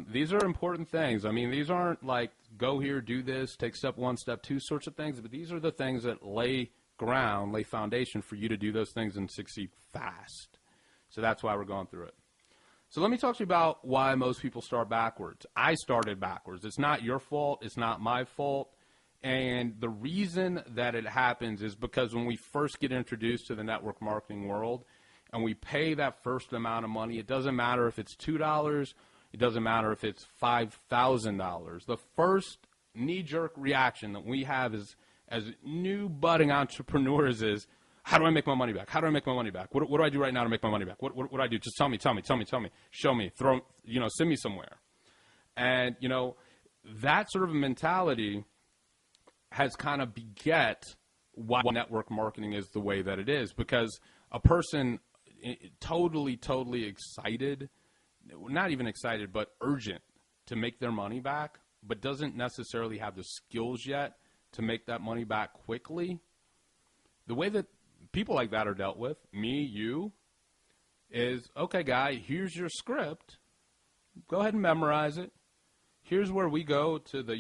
These are important things. I mean, these aren't like go here, do this, take step one, step two sorts of things, but these are the things that lay foundation for you to do those things and succeed fast. So that's why we're going through it. So let me talk to you about why most people start backwards. I started backwards. It's not your fault. It's not my fault. And the reason that it happens is because when we first get introduced to the network marketing world and we pay that first amount of money, it doesn't matter if it's $2, it doesn't matter if it's $5,000. The first knee-jerk reaction that we have as new budding entrepreneurs is, how do I make my money back? How do I make my money back? What do I do right now to make my money back? What do I do? Just tell me. Show me. Send me somewhere. And, that sort of mentality has kind of beget why network marketing is the way that it is. Because a person totally excited, not even excited, but urgent to make their money back, but doesn't necessarily have the skills yet to make that money back quickly, the way that people like that are dealt with, me, you, is, okay, guy, here's your script. Go ahead and memorize it. Here's where we go to the,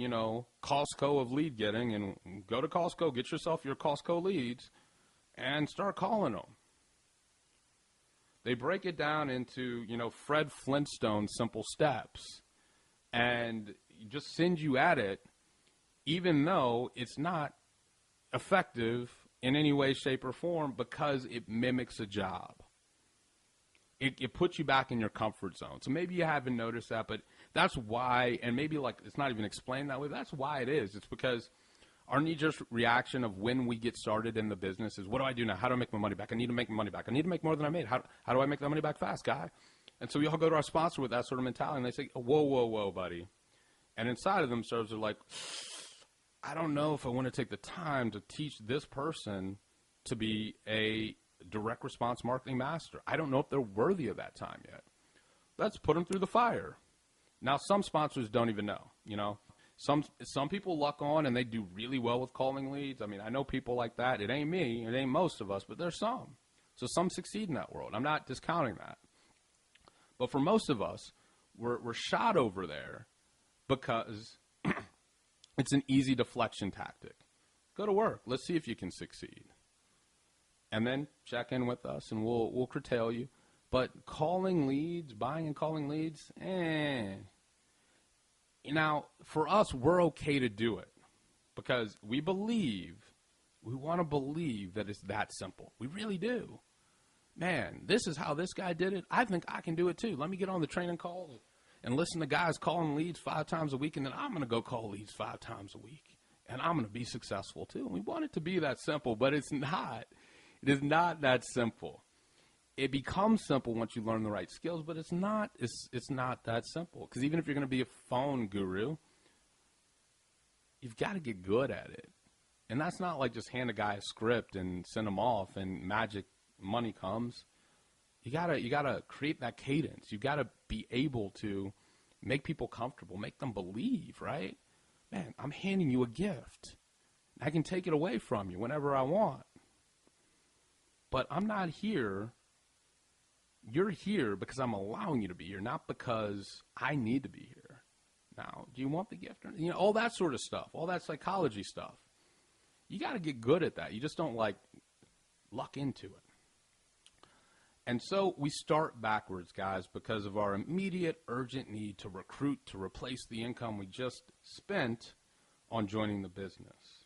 Costco of lead getting, and go to Costco, get yourself your Costco leads, and start calling them. They break it down into, Fred Flintstone simple steps, and just send you at it, even though it's not effective in any way, shape, or form, because it mimics a job. It puts you back in your comfort zone. So maybe you haven't noticed that, but that's why, and maybe it's not even explained that way, that's why it is. It's because our knee-jerk reaction of when we get started in the business is, what do I do now? How do I make my money back? I need to make my money back. I need to make more than I made. How do I make that money back fast, guy? And so we all go to our sponsor with that sort of mentality, and they say, whoa, buddy. And inside of themselves, they're like, I don't know if I want to take the time to teach this person to be a direct response marketing master. I don't know if they're worthy of that time yet. Let's put them through the fire. Now, some sponsors don't even know, Some people luck on and they do really well with calling leads. I mean, I know people like that. It ain't me. It ain't most of us, but there's some. So some succeed in that world. I'm not discounting that. But for most of us, we're shot over there because it's an easy deflection tactic. Go to work. Let's see if you can succeed. And then check in with us, and we'll curtail you. But calling leads, buying and calling leads, Now, for us, we're okay to do it because we want to believe that it's that simple. We really do. Man, this is how this guy did it. I think I can do it too. Let me get on the training call and listen to guys calling leads 5 times a week, and then I'm going to go call leads 5 times a week, and I'm going to be successful too. And we want it to be that simple, but it's not. It is not that simple. It becomes simple once you learn the right skills, but it's not that simple. Because even if you're going to be a phone guru, you've got to get good at it. And that's not like just hand a guy a script and send him off and magic money comes. You gotta create that cadence. You gotta be able to make people comfortable, make them believe, right? Man, I'm handing you a gift. I can take it away from you whenever I want. But I'm not here. You're here because I'm allowing you to be here, not because I need to be here. Now, do you want the gift? All that sort of stuff, all that psychology stuff. You got to get good at that. You just don't luck into it. And so we start backwards, guys, because of our immediate, urgent need to recruit to replace the income we just spent on joining the business.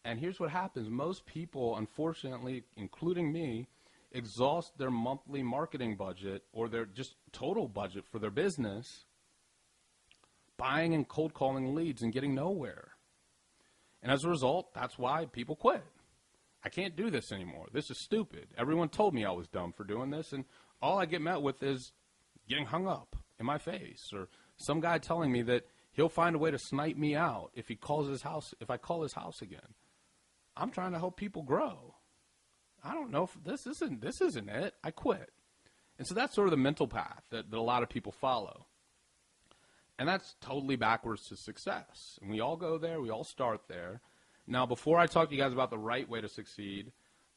And here's what happens. Most people, unfortunately, including me, exhaust their monthly marketing budget or their just total budget for their business buying and cold calling leads and getting nowhere. And as a result, that's why people quit. I can't do this anymore. This is stupid. Everyone told me I was dumb for doing this, and all I get met with is getting hung up in my face, or some guy telling me that he'll find a way to snipe me out if I call his house again. I'm trying to help people grow. I don't know if this isn't it. I quit. And so that's sort of the mental path that a lot of people follow. And that's totally backwards to success. And we all go there. We all start there. Now, before I talk to you guys about the right way to succeed,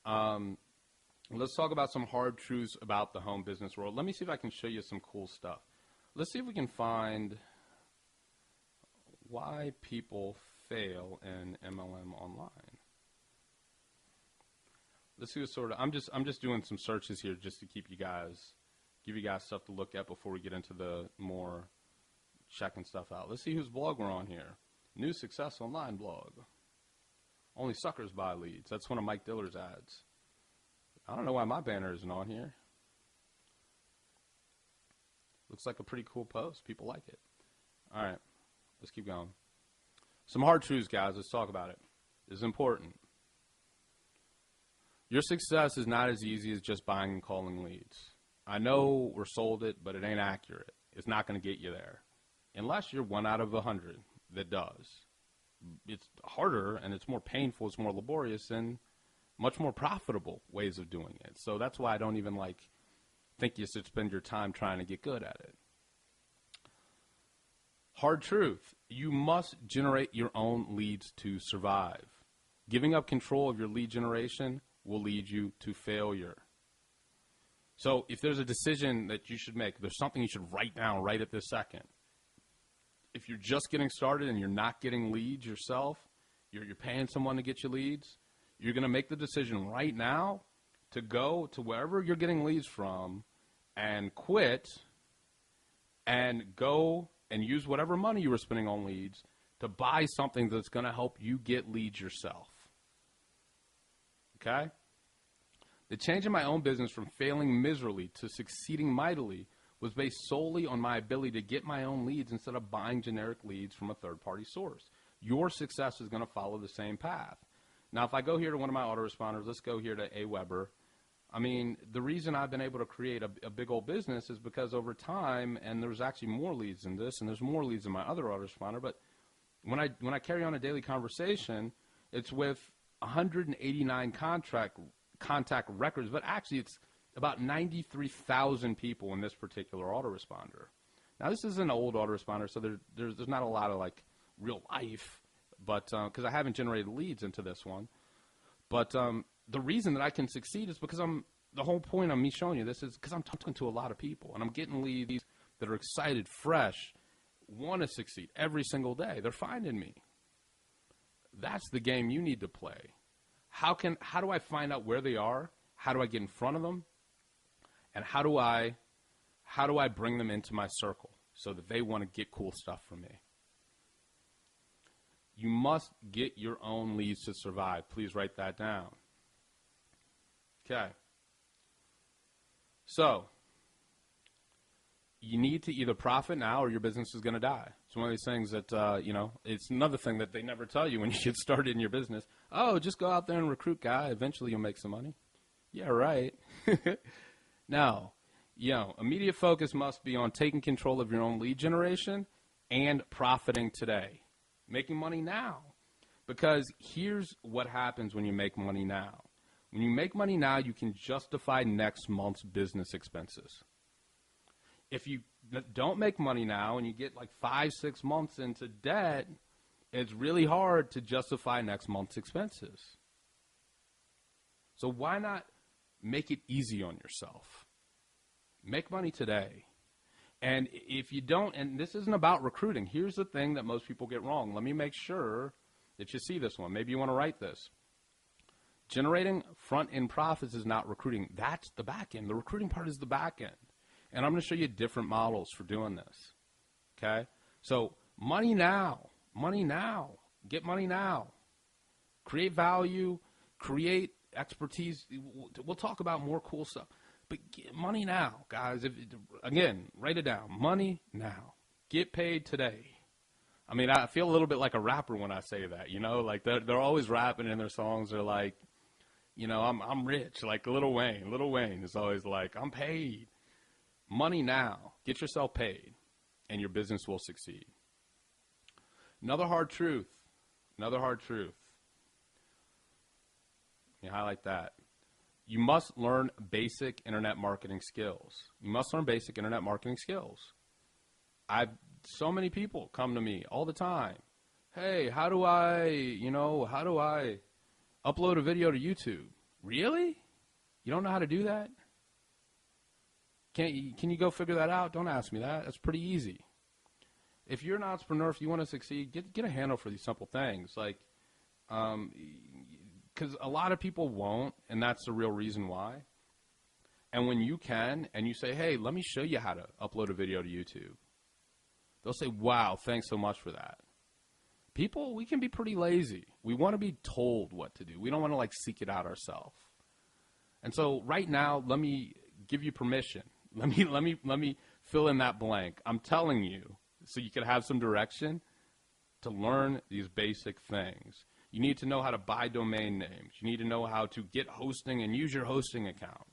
let's talk about some hard truths about the home business world. Let me see if I can show you some cool stuff. let's see if we can find why people fail in MLM online. Let's see what sort of, I'm just doing some searches here just to give you guys stuff to look at before we get into the more checking stuff out. Let's see whose blog we're on here. New Success Online blog. Only suckers buy leads. That's one of Mike Diller's ads. I don't know why my banner isn't on here. Looks like a pretty cool post. People like it. All right, let's keep going. Some hard truths, guys. Let's talk about it. This is important. Your success is not as easy as just buying and calling leads. I know we're sold it, but it ain't accurate. It's not going to get you there. Unless you're 1 out of 100 that does. It's harder and it's more painful, it's more laborious, and much more profitable ways of doing it. So that's why I don't even think you should spend your time trying to get good at it. Hard truth. You must generate your own leads to survive. Giving up control of your lead generation will lead you to failure. So if there's a decision that you should make, there's something you should write down right at this second. If you're just getting started and you're not getting leads yourself, you're paying someone to get you leads, you're going to make the decision right now to go to wherever you're getting leads from and quit and go and use whatever money you were spending on leads to buy something that's going to help you get leads yourself. Okay? The change in my own business from failing miserably to succeeding mightily was based solely on my ability to get my own leads instead of buying generic leads from a third-party source. Your success is going to follow the same path. Now, if I go here to one of my autoresponders, let's go here to A. Weber. I mean, the reason I've been able to create a big old business is because over time, and there's actually more leads in this, and there's more leads in my other autoresponder, but when I carry on a daily conversation, it's with 189 contact records, but actually it's about 93,000 people in this particular autoresponder. Now, this is an old autoresponder, so there's not a lot of real life, but because I haven't generated leads into this one. But the reason that I can succeed is because the whole point of me showing you this is because I'm talking to a lot of people, and I'm getting leads that are excited, fresh, want to succeed every single day. They're finding me. That's the game you need to play. How do I find out where they are? How do I get in front of them? And how do I bring them into my circle so that they want to get cool stuff from me? You must get your own leads to survive. Please write that down. Okay. So, you need to either profit now or your business is going to die. It's one of these things that, it's another thing that they never tell you when you get started in your business. Oh, just go out there and recruit, guy. Eventually you'll make some money. Yeah, right. Now, immediate focus must be on taking control of your own lead generation and profiting today. Making money now. Because here's what happens when you make money now. When you make money now, you can justify next month's business expenses. If you don't make money now and you get 5-6 months into debt, it's really hard to justify next month's expenses. So why not make it easy on yourself? Make money today. And if you don't, and this isn't about recruiting, here's the thing that most people get wrong. Let me make sure that you see this one. Maybe you want to write this. Generating front-end profits is not recruiting. That's the back end. The recruiting part is the back end. And I'm going to show you different models for doing this. Okay? So money now. Money now. Get money now. Create value. Create expertise. We'll talk about more cool stuff. But get money now, guys. Again, write it down. Money now. Get paid today. I mean, I feel a little bit like a rapper when I say that, they're always rapping in their songs. They're like, I'm rich, like Lil Wayne. Lil Wayne is always like, I'm paid. Money now. Get yourself paid, and your business will succeed. Another hard truth. Let me highlight that. You must learn basic internet marketing skills. So many people come to me all the time. Hey, how do I upload a video to YouTube? Really? You don't know how to do that? Can you go figure that out? Don't ask me that. That's pretty easy. If you're an entrepreneur, if you want to succeed, get a handle for these simple things. Like, because a lot of people won't, and that's the real reason why. And when you can, and you say, hey, let me show you how to upload a video to YouTube, they'll say, wow, thanks so much for that. People, we can be pretty lazy. We want to be told what to do. We don't want to, like, seek it out ourselves. And so right now, let me give you permission. Let me fill in that blank. I'm telling you, so you can have some direction, to learn these basic things. You need to know how to buy domain names. You need to know how to get hosting and use your hosting account.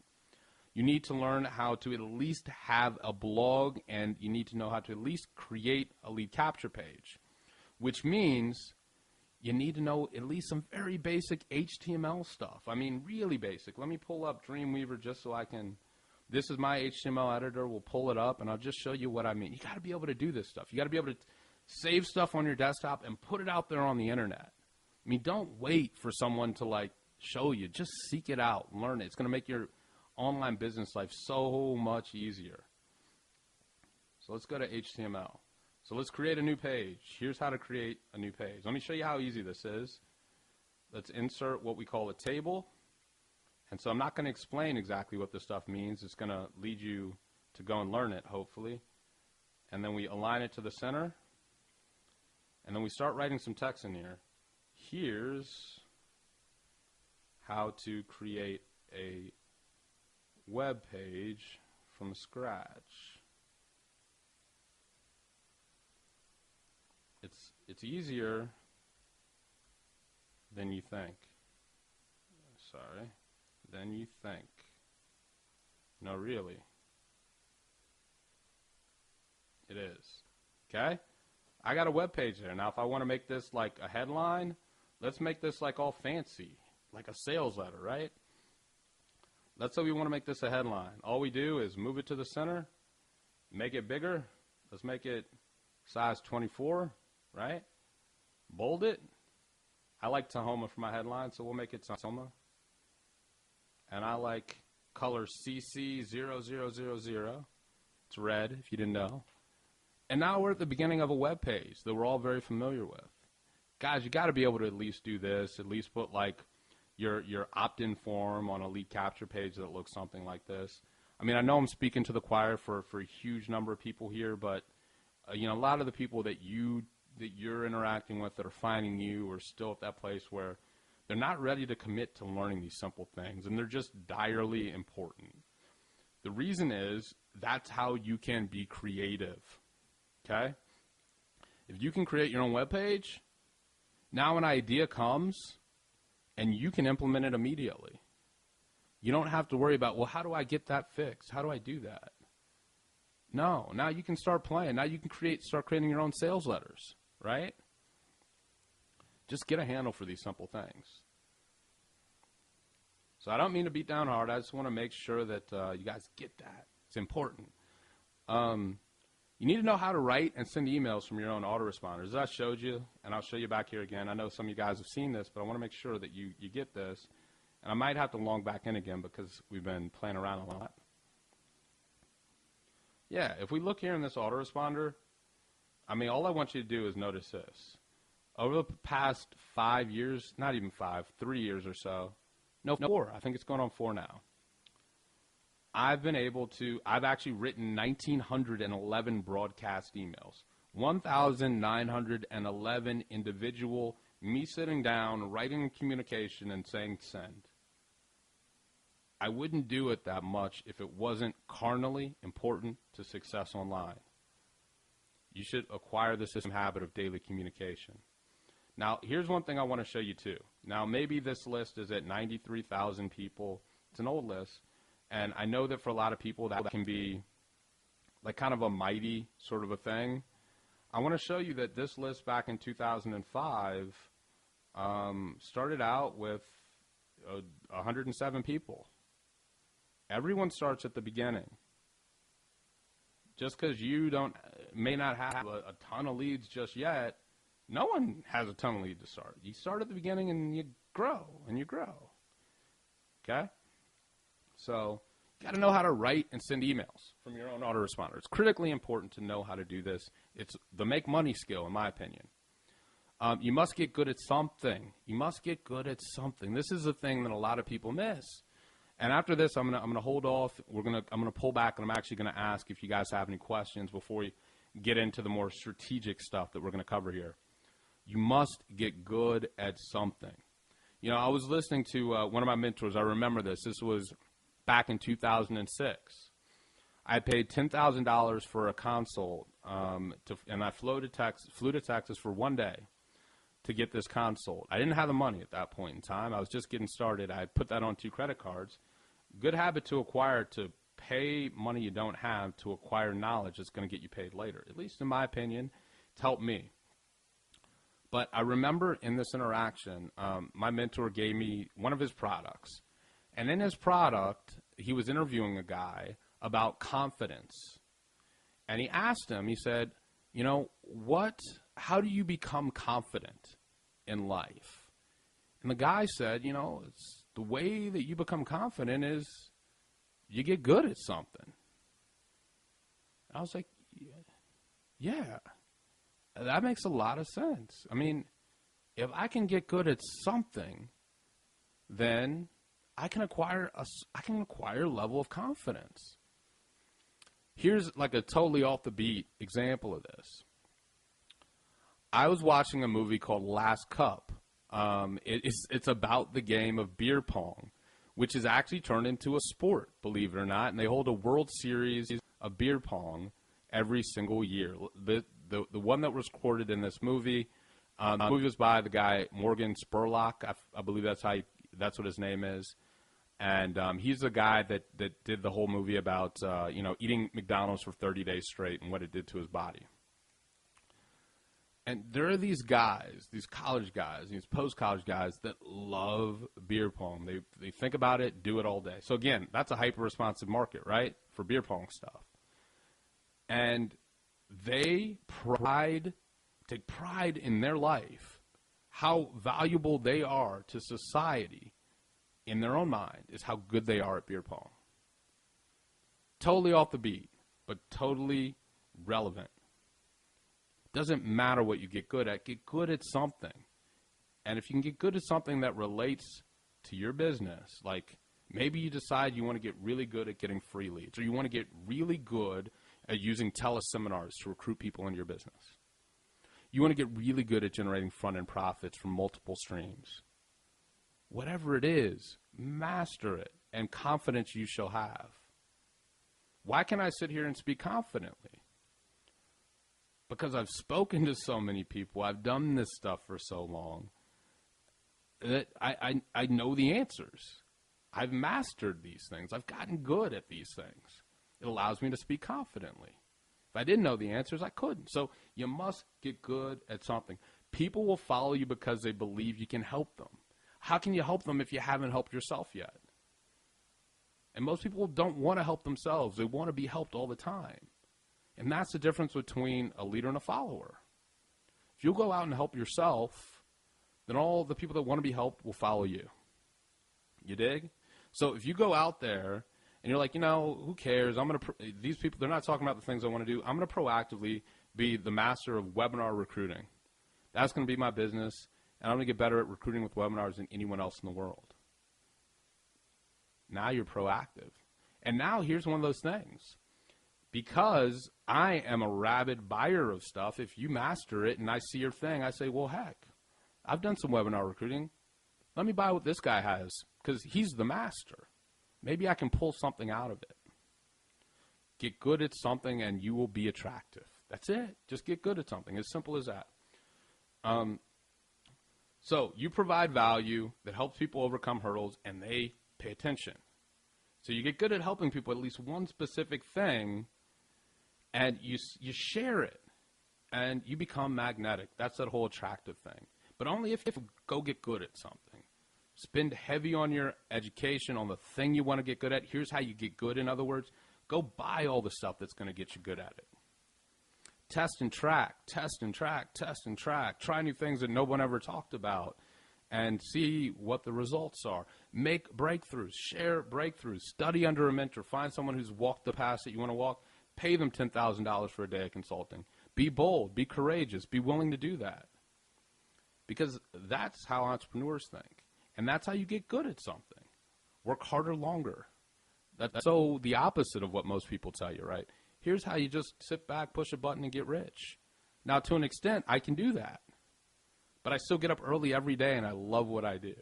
You need to learn how to at least have a blog, and you need to know how to at least create a lead capture page, which means you need to know at least some very basic HTML stuff. I mean, really basic. Let me pull up Dreamweaver just so I can. This is my HTML editor. We'll pull it up, and I'll just show you what I mean. You got to be able to do this stuff. You got to be able to save stuff on your desktop and put it out there on the internet. I mean, don't wait for someone to, like, show you. Just seek it out, learn it. It's going to make your online business life so much easier. So let's go to HTML. So let's create a new page. Here's how to create a new page. Let me show you how easy this is. Let's insert what we call a table. And so I'm not going to explain exactly what this stuff means. It's going to lead you to go and learn it, hopefully. And then we align it to the center. And then we start writing some text in here. Here's how to create a web page from scratch. It's easier than you think. Sorry. Than you think. No, really. It is. Okay? I got a web page there. Now, if I want to make this like a headline, let's make this like all fancy, like a sales letter, right? Let's say we want to make this a headline. All we do is move it to the center, make it bigger. Let's make it size 24, right? Bold it. I like Tahoma for my headline, so we'll make it Tahoma. And I like color CC0000. It's red, if you didn't know. And now we're at the beginning of a web page that we're all very familiar with. Guys, you got to be able to at least do this, at least put like your opt-in form on a lead capture page that looks something like this. I mean, I know I'm speaking to the choir for a huge number of people here, but you know, a lot of the people that you're interacting with that are finding you are still at that place where they're not ready to commit to learning these simple things, and they're just direly important. The reason is that's how you can be creative, okay? If you can create your own web page, now an idea comes, and you can implement it immediately. You don't have to worry about, well, how do I get that fixed? How do I do that? No, now you can start playing. Now you can start creating your own sales letters, right? Just get a handle for these simple things. So I don't mean to beat down hard. I just want to make sure that you guys get that. It's important. You need to know how to write and send emails from your own autoresponders. As I showed you, and I'll show you back here again. I know some of you guys have seen this, but I want to make sure that you get this. And I might have to log back in again because we've been playing around a lot. Yeah, if we look here in this autoresponder, I mean, all I want you to do is notice this. Over the past 5 years, not even 5, 3 years or so, no, 4, I think it's going on 4 now, I've actually written 1,911 broadcast emails, 1,911 individual, me sitting down, writing communication and saying send. I wouldn't do it that much if it wasn't carnally important to success online. You should acquire the system habit of daily communication. Now, here's one thing I want to show you too. Now, maybe this list is at 93,000 people. It's an old list. And I know that for a lot of people that can be like kind of a mighty sort of a thing. I want to show you that this list back in 2005 started out with 107 people. Everyone starts at the beginning. Just because you may not have a ton of leads just yet, no one has a ton of leads to start. You start at the beginning and you grow and you grow. Okay? So You got to know how to write and send emails from your own autoresponder. It's critically important to know how to do this. It's the make money skill, in my opinion. You must get good at something. You must get good at something. This is the thing that a lot of people miss. And after this, I'm gonna hold off. I'm gonna pull back, and I'm actually gonna ask if you guys have any questions before we get into the more strategic stuff that we're gonna cover here. You must get good at something. You know, I was listening to one of my mentors. I remember this. This was back in 2006. I paid $10,000 for a consult, and I flew to Texas for one day to get this consult. I didn't have the money at that point in time. I was just getting started. I put that on 2 credit cards. Good habit to acquire, to pay money you don't have to acquire knowledge that's going to get you paid later. At least in my opinion, it's helped me. But I remember in this interaction, my mentor gave me one of his products. And in his product, he was interviewing a guy about confidence. And he asked him, he said, you know, how do you become confident in life? And the guy said, you know, it's the way that you become confident is you get good at something. I was like, yeah, that makes a lot of sense. I mean, if I can get good at something, then I can acquire a level of confidence. Here's like a totally off the beat example of this. I was watching a movie called Last Cup. It's about the game of beer pong, which is actually turned into a sport, believe it or not. And they hold a World Series of beer pong every single year. The one that was recorded in this movie, the movie was by the guy Morgan Spurlock. I believe that's what his name is. And he's the guy that did the whole movie about eating McDonald's for 30 days straight and what it did to his body. And there are these guys, these college guys, these post-college guys that love beer pong. They think about it, do it all day. So again, that's a hyper-responsive market, right, for beer pong stuff. And they take pride in their life, how valuable they are to society in their own mind is how good they are at beer pong. Totally off the beat, but totally relevant. Doesn't matter what you get good at something. And if you can get good at something that relates to your business, like maybe you decide you want to get really good at getting free leads, or you want to get really good at using teleseminars to recruit people into your business. You want to get really good at generating front-end profits from multiple streams. Whatever it is, master it, and confidence you shall have. Why can I sit here and speak confidently? Because I've spoken to so many people, I've done this stuff for so long, that I know the answers. I've mastered these things. I've gotten good at these things. It allows me to speak confidently. If I didn't know the answers, I couldn't. So you must get good at something. People will follow you because they believe you can help them. How can you help them if you haven't helped yourself yet? And most people don't want to help themselves. They want to be helped all the time. And that's the difference between a leader and a follower. If you'll go out and help yourself, then all the people that want to be helped will follow you. You dig? So if you go out there and you're like, who cares? These people, they're not talking about the things I want to do. I'm going to proactively be the master of webinar recruiting. That's going to be my business, and I'm going to get better at recruiting with webinars than anyone else in the world. Now you're proactive. And now here's one of those things. Because I am a rabid buyer of stuff, if you master it and I see your thing, I say, well, heck, I've done some webinar recruiting. Let me buy what this guy has because he's the master. Maybe I can pull something out of it. Get good at something and you will be attractive. That's it. Just get good at something. As simple as that. So you provide value that helps people overcome hurdles and they pay attention. So you get good at helping people at least one specific thing, and you share it, and you become magnetic. That's that whole attractive thing. But only if you go get good at something. Spend heavy on your education, on the thing you want to get good at. Here's how you get good, in other words. Go buy all the stuff that's going to get you good at it. Test and track, test and track, test and track. Try new things that no one ever talked about. and see what the results are. Make breakthroughs, share breakthroughs, study under a mentor, find someone who's walked the path that you want to walk, pay them $10,000 for a day of consulting. Be bold, be courageous, be willing to do that. Because that's how entrepreneurs think. And that's how you get good at something. Work harder, longer. That's so the opposite of what most people tell you, right? Here's how you just sit back, push a button, and get rich. Now, to an extent, I can do that. But I still get up early every day, and I love what I do.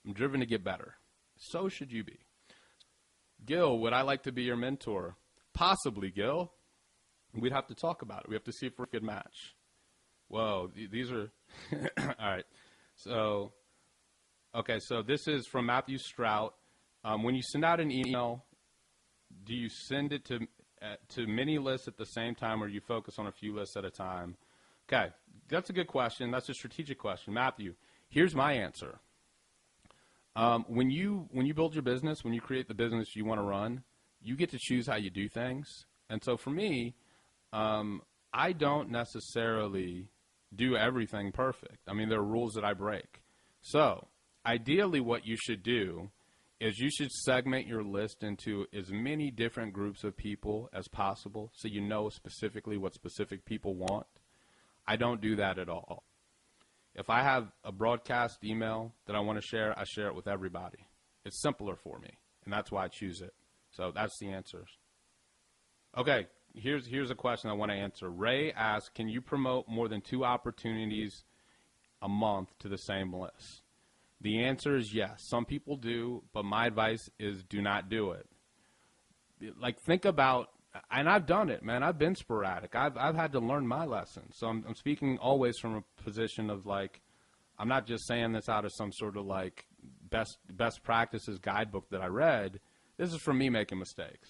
I'm driven to get better. So should you be. Gil, would I like to be your mentor? Possibly, Gil. We'd have to talk about it. We have to see if we're a good match. Whoa, these are – all right. So, okay, so this is from Matthew Strout. When you send out an email, do you send it to many lists at the same time, or you focus on a few lists at a time? Okay, that's a good question. That's a strategic question. Matthew, here's my answer. When you build your business, when you create the business you want to run, you get to choose how you do things. And so for me, I don't necessarily do everything perfect. I mean, there are rules that I break. So ideally what you should do is you should segment your list into as many different groups of people as possible so you know specifically what specific people want. I don't do that at all. If I have a broadcast email that I want to share, I share it with everybody. It's simpler for me, and that's why I choose it. So that's the answers. Okay, here's a question I want to answer. Ray asks, can you promote more than 2 opportunities a month to the same list? The answer is yes. Some people do, but my advice is do not do it. Like, think about, and I've done it, man. I've been sporadic. I've had to learn my lessons. So I'm speaking always from a position of, like, I'm not just saying this out of some sort of, like, best practices guidebook that I read. This is from me making mistakes.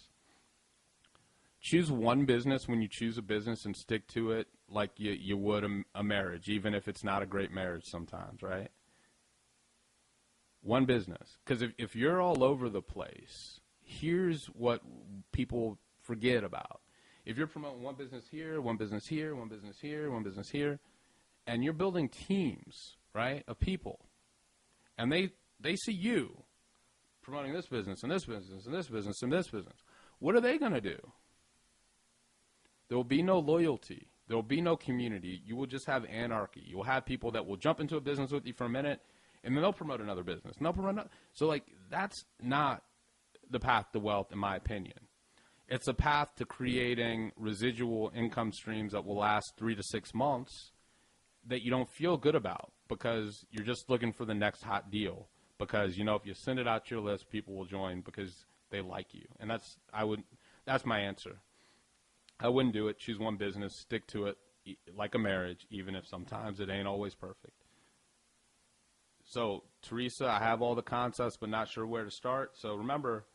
Choose one business when you choose a business and stick to it like you would a marriage, even if it's not a great marriage sometimes, right? One business. Because if you're all over the place, here's what people forget about. If you're promoting one business here, one business here, one business here, one business here, and you're building teams, right, of people, and they see you promoting this business and this business and this business and this business, what are they going to do? There will be no loyalty. There will be no community. You will just have anarchy. You will have people that will jump into a business with you for a minute, and then they'll promote another business. And they'll promote another. So, like, that's not the path to wealth, in my opinion. It's a path to creating residual income streams that will last 3 to 6 months that you don't feel good about because you're just looking for the next hot deal. Because, you know, if you send it out to your list, people will join because they like you. And that's my answer. I wouldn't do it. Choose one business, stick to it like a marriage, even if sometimes it ain't always perfect. So, Teresa, I have all the concepts, but not sure where to start. So remember,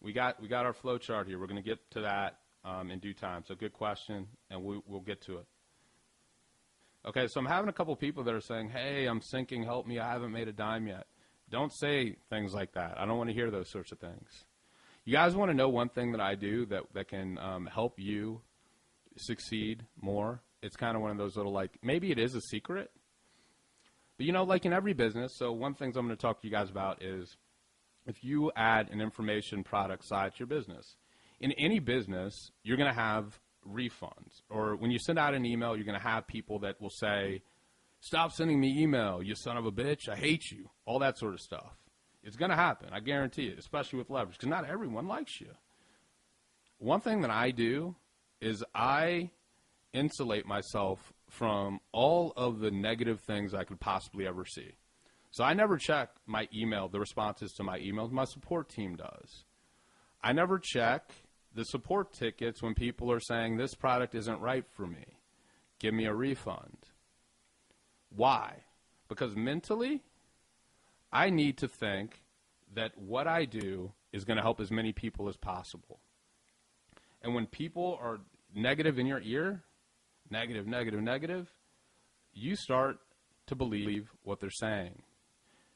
we got our flow chart here. We're going to get to that in due time. So good question, and we'll get to it. Okay, so I'm having a couple people that are saying, hey, I'm sinking, help me, I haven't made a dime yet. Don't say things like that. I don't want to hear those sorts of things. You guys want to know one thing that I do that can help you succeed more? It's kind of one of those little, like, maybe it is a secret. But, you know, like in every business, so one thing I'm going to talk to you guys about is if you add an information product side to your business. In any business, you're going to have refunds. Or when you send out an email, you're going to have people that will say, stop sending me email, you son of a bitch, I hate you, all that sort of stuff. It's going to happen, I guarantee it, especially with leverage, because not everyone likes you. One thing that I do is I insulate myself from all of the negative things I could possibly ever see. So I never check my email, the responses to my emails. My support team does. I never check the support tickets when people are saying this product isn't right for me. Give me a refund. Why? Because mentally, I need to think that what I do is going to help as many people as possible. And when people are negative in your ear, negative, negative, negative, you start to believe what they're saying.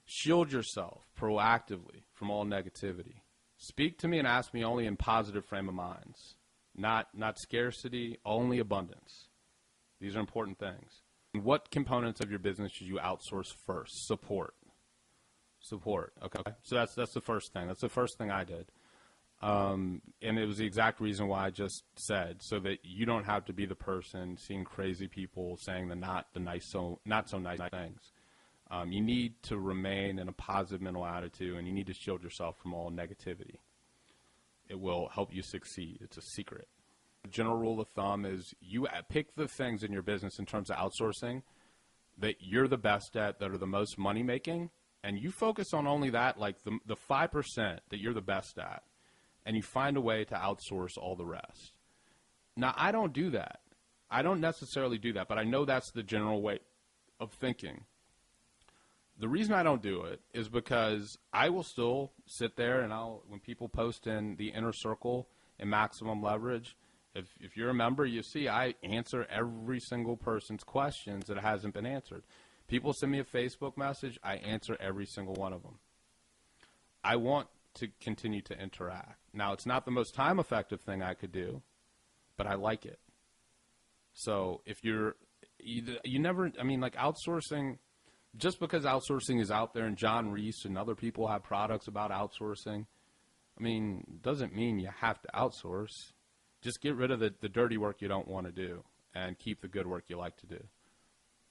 Shield yourself proactively from all negativity. Speak to me and ask me only in positive frame of minds, not scarcity, only abundance. These are important things. What components of your business should you outsource first? Support. Support. Okay. So that's the first thing. That's the first thing I did. And it was the exact reason why I just said, so that you don't have to be the person seeing crazy people saying not so nice things. You need to remain in a positive mental attitude, and you need to shield yourself from all negativity. It will help you succeed. It's a secret. The general rule of thumb is you pick the things in your business in terms of outsourcing that you're the best at, that are the most money making, and you focus on only that, like the 5% that you're the best at, and you find a way to outsource all the rest. Now, I don't do that. I don't necessarily do that, but I know that's the general way of thinking. The reason I don't do it is because I will still sit there and when people post in the inner circle and maximum leverage, if you're a member, you see I answer every single person's questions that hasn't been answered. People send me a Facebook message, I answer every single one of them. I want to continue to interact. Now, it's not the most time effective thing I could do, but I like it. So if you never, I mean, like outsourcing, just because outsourcing is out there and John Reese and other people have products about outsourcing, I mean, doesn't mean you have to outsource. Just get rid of the dirty work you don't want to do and keep the good work you like to do.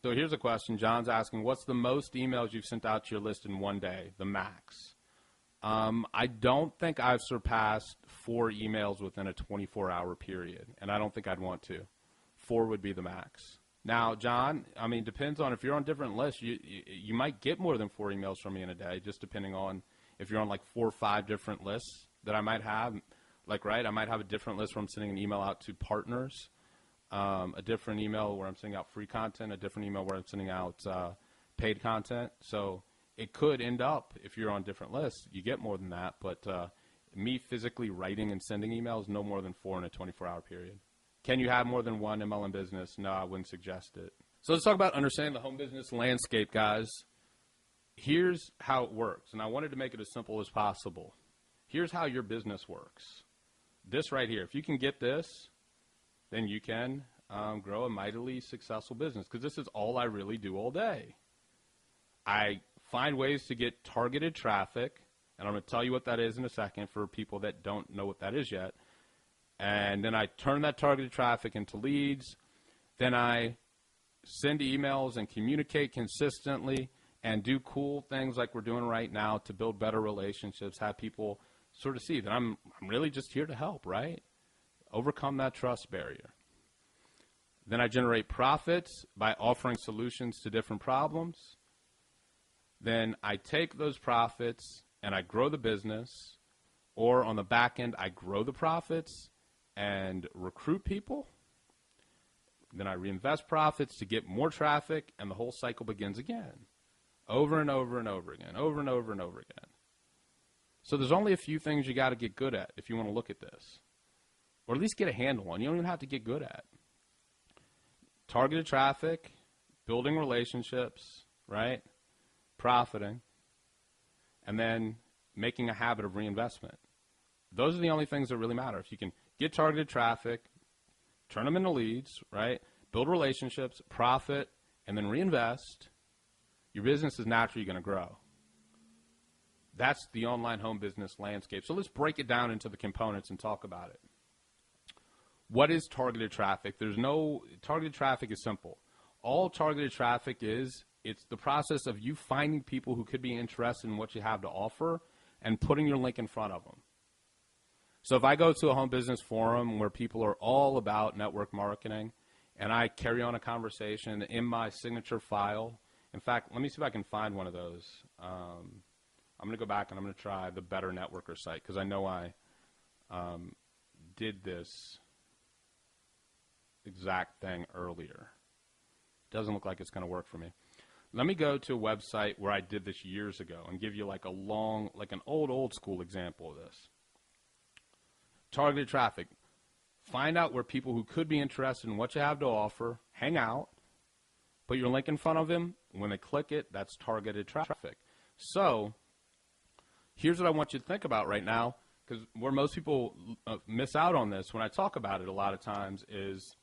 So here's a question. John's asking, what's the most emails you've sent out to your list in one day, the max? I don't think I've surpassed 4 emails within a 24-hour period, and I don't think I'd want to. 4 would be the max. Now, John, I mean, depends on if you're on different lists. You might get more than 4 emails from me in a day, just depending on if you're on like 4 or 5 different lists that I might have. Like, right, I might have a different list where I'm sending an email out to partners, a different email where I'm sending out free content, a different email where I'm sending out paid content. So it could end up, if you're on different lists, you get more than that. But me physically writing and sending emails, no more than 4 in a 24-hour period. Can you have more than 1 MLM business? No, I wouldn't suggest it. So let's talk about understanding the home business landscape, guys. Here's how it works, and I wanted to make it as simple as possible. Here's how your business works. This right here, if you can get this, then you can grow a mightily successful business, because this is all I really do all day. I find ways to get targeted traffic, and I'm going to tell you what that is in a second for people that don't know what that is yet. And then I turn that targeted traffic into leads. Then I send emails and communicate consistently and do cool things like we're doing right now to build better relationships, have people sort of see that I'm really just here to help, right? Overcome that trust barrier. Then I generate profits by offering solutions to different problems. Then I take those profits and I grow the business, or on the back end, I grow the profits and recruit people. Then I reinvest profits to get more traffic, and the whole cycle begins again, over and over and over again, over and over and over again. So there's only a few things you got to get good at if you want to look at this, or at least get a handle on. You don't even have to get good at targeted traffic, building relationships, right? Profiting, and then making a habit of reinvestment. Those are the only things that really matter. If you can get targeted traffic, turn them into leads, right? Build relationships, profit, and then reinvest, your business is naturally going to grow. That's the online home business landscape. So let's break it down into the components and talk about it. What is targeted traffic? Targeted traffic is simple. All targeted traffic is, it's the process of you finding people who could be interested in what you have to offer and putting your link in front of them. So if I go to a home business forum where people are all about network marketing and I carry on a conversation in my signature file, in fact, let me see if I can find one of those. I'm going to go back and I'm going to try the Better Networker site, because I know I did this exact thing earlier. Doesn't look like it's going to work for me. Let me go to a website where I did this years ago and give you like an old school example of this. Targeted traffic. Find out where people who could be interested in what you have to offer, hang out, put your link in front of them. When they click it, that's targeted traffic. So here's what I want you to think about right now, because where most people miss out on this when I talk about it a lot of times is